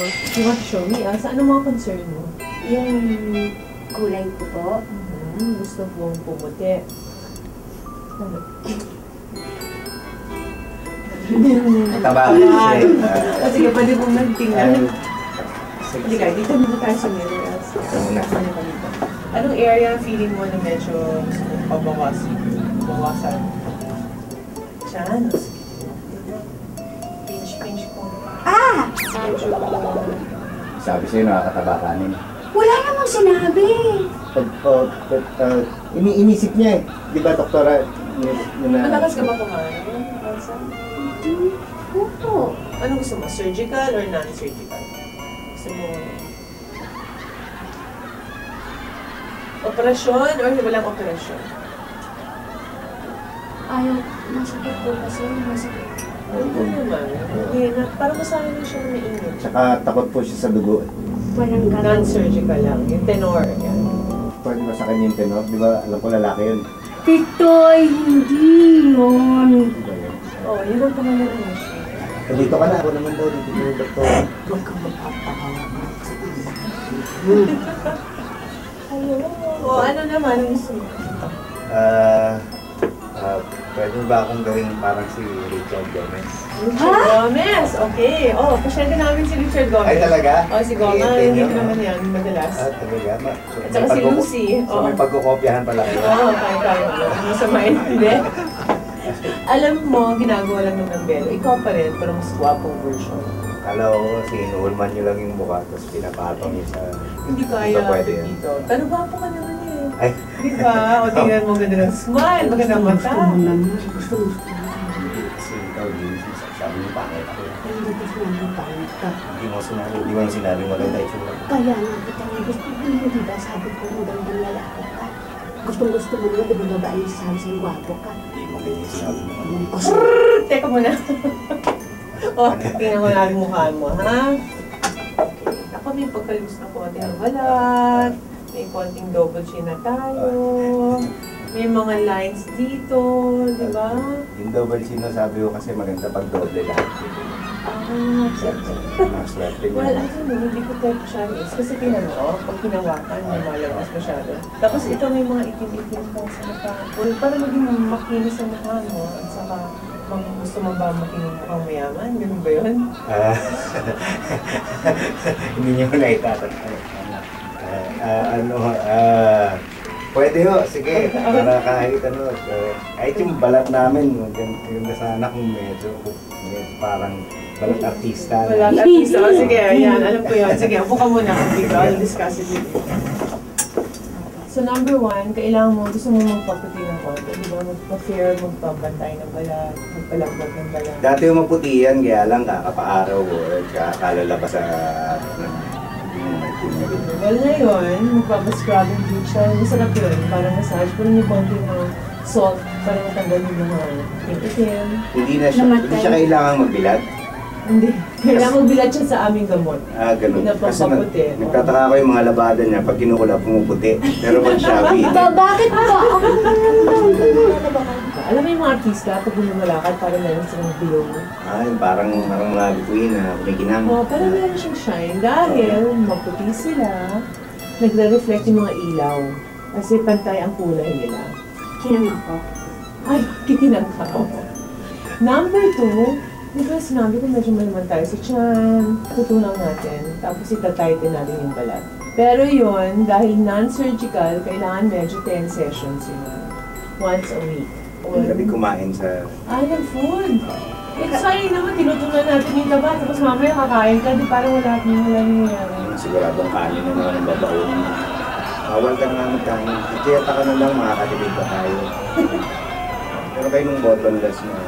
You want to show me? Saan ang mga concern mo? Yung kulay ko po. Gusto mong pumuti. Taba. Sige, pwede mong nagtingnan. Halika, dito muna tayo sa mirror. Anong area feeling mo na medyo gusto mong pabawasan? Diyan. Pinch ko. Medyo... Sabi sa'yo, nakakataba kanin. Wala namang sinabi. Inisip niya eh. Di ba, doktora? Malakas ka ba kumain? Hindi. Opo. Ano gusto mo? Surgical or non-surgical? Gusto mo... Operasyon or walang operasyon? Ayaw, masakit po kasi. Masakit. Hindi naman. Hindi na. Parang masanay na siya na mainit. Tsaka takot po siya sa dugo. Walang gano'n. Non-surgical lang. Yung tenor. Yan. Pwede ba sa kanya yung tenor? Di ba, alam ko lalaki yun. Pitoy, hindi yun. Di ba yun? Oh, yun ang pangalan ng machine. Dito ka na. Ako naman daw. Dito yung doktor. Huwag kang magpapakawa. O, ano naman ang gusto mo? Pwede ba akong gawing parang si Richard Gomez? Richard Gomez! Okay. Oh, pasyente namin si Richard Gomez. Ay, talaga? Oh, si Gomez. I-intend Hindi nyo? naman yan, madalas. Talaga? At saka si Lucy. So may pagkukopyahan pala kayo? Oo, tayo. Masamain. Hindi. Alam mo, ginagawa lang ng Belo. Ikaw pa rin, pero mas gwapong version. Kala ko, sinuulman nyo lang yung mukha, tapos pinapatong nyo sa... Hindi kaya pwede yan. dito. Pero gwapo ka naman eh. Ay! Di ba? O tingnan mo ganda ng smile, maganda ng mata. Gusto mo Kasi ikaw, sabi mo pangit ako. Hindi ko sinabi pangit ka. Hindi mo sinabi maganda itsura. Kaya nga kita nga gusto mo, di ba? Sabi ko magandang lalaki ka. Gustong-gusto mo naman, di ba babae sabi sa'yo, gwapo ka. Hindi mo ganyan sinabi mo. Teka muna. Oh, tingnan ko na ang mukha mo, ha? Okay. Ako may pagkalibos na konti ng balat. May konting double chin na tayo. May mga lines dito, di ba? Yung double chin sabi ko kasi maganda pag doble lahat. Swerte Well, actually, hindi ko type Chinese. Kasi pinano, pag hinawakan, lumalabas masyado. Tapos ito may mga itim-itim pa sa mukha. Well, para maging makinis ang mukha mo, at saka gusto mo ba makinig mukhang mayaman? Ganun ba yun? Hindi niyo na itatanong. Pwede ho, sige, para kahit kahit yung balat namin, maganda sana kung medyo parang balat artista. Balat artista, o sige, ayan, alam ko yun. Sige, upo ka muna, dito, I'll discuss it with you. So number one, kailangan mo, gusto mo magpaputi ng konti, di ba? Magpa-fair, magpabantay ng balat, magpalambot ng balat. Dati yung maputi yan, kaya lang kakapaaraw or kakalabas sa well, ngayon, magpapascrubbing bleach siya. Masarap yun, parang massage. Pero may konting salt para matanggal yung mga itim. Hindi siya kailangan magbilad? Hindi. Kailangan magbilad siya sa aming gamot. Ganun. Kasi Napapaputi. nagtataka ko yung mga labada niya pag kinukulap pumuputi. Pero pag shabby. Bakit ba? Ako Alam mo yung mga artista, pag lumalakad, parang meron silang glow. Parang mga bituin na kumikinang. Parang meron siyang shine dahil maputi sila, nagre-reflect yung mga ilaw. Kasi pantay ang kulay nila. Kinang ako. Ay, kikinang ka. Number 2, di ba sinabi ko medyo malaman tayo sa tiyan, tutunaw natin, tapos itatighten natin yung balat. Pero yun, dahil non-surgical, kailangan medyo 10 sessions yun. Once a week. Gabi kumain sa... Ng food. Sayang naman, tinutunan natin yung laba, tapos mamaya kakain ka, di parang wala nangyayari. Siguradong kanin na naman ang babaunin. Bawal ka na nga magkain. Dieta ka na lang, makakatibig pa tayo. Pero kayo nung bottomless na...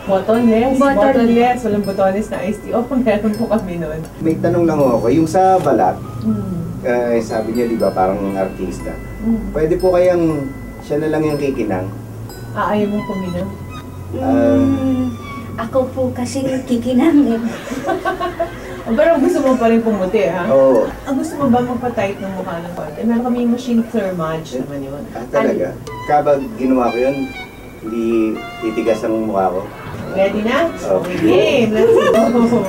Bottomless? Bottomless. Walang bottomless na iced tea. Meron po kami nun. May tanong lang ako, yung sa balat, sabi niyo di ba parang artista, pwede po kayang siya na lang yung kikinang? Ayaw mong kuminang? Ako po kasi kikinang eh. Pero gusto mo pa rin pumuti, ha? Oo. Gusto mo ba magpa-tight ng mukha ng konti? Meron kami yung machine thermage naman yun. Talaga? Kapag ginawa ko yun, hindi titigas ang mukha ko. Ready na? Okay. Game! Let's go!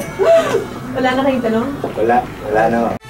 Wala na kayong tanong? Wala na ho.